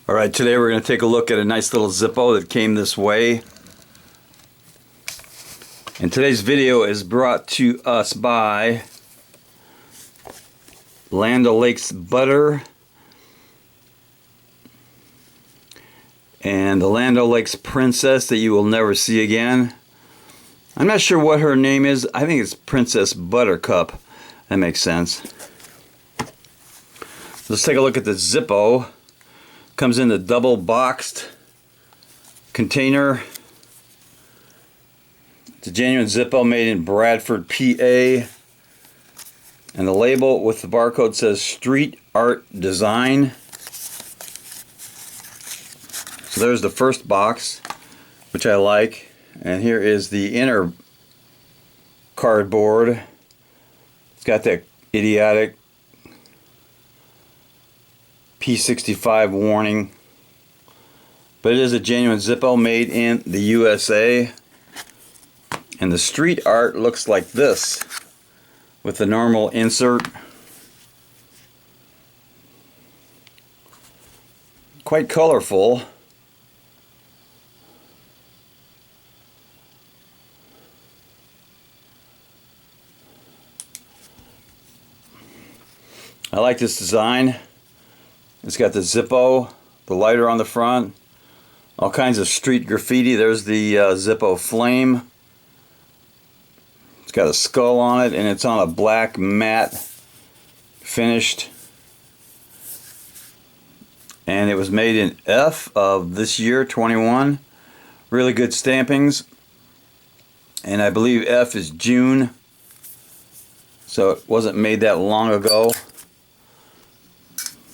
Alright, today we're going to take a look at a nice little Zippo that came this way. And today's video is brought to us by Land O'Lakes Butter and the Land O'Lakes Princess that you will never see again. I'm not sure what her name is. I think it's Princess Buttercup. That makes sense. Let's take a look at the Zippo. Comes in the double boxed container. It's a genuine Zippo made in Bradford, PA. And the label with the barcode says Street Art Design. So there's the first box, which I like. And here is the inner cardboard. It's got that idiotic P65 warning, but it is a genuine Zippo made in the USA. And the street art looks like this with the normal insert. Quite colorful. I like this design. It's got the Zippo, the lighter on the front, all kinds of street graffiti. There's the Zippo flame. It's got a skull on it, and it's on a black matte finished. And it was made in F of this year, 21. Really good stampings. And I believe F is June, so it wasn't made that long ago.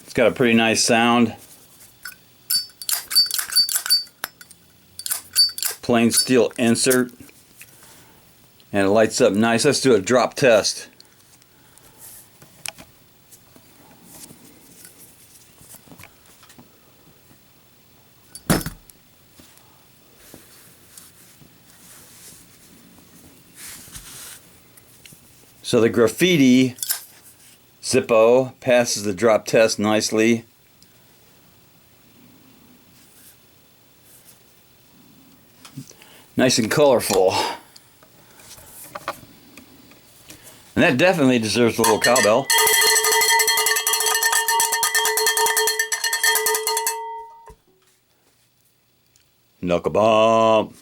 It's got a pretty nice sound. Plain steel insert. And it lights up nice. Let's do a drop test. So the Grafitti Zippo passes the drop test nicely. Nice and colorful. And that definitely deserves a little cowbell. Knuckle bump.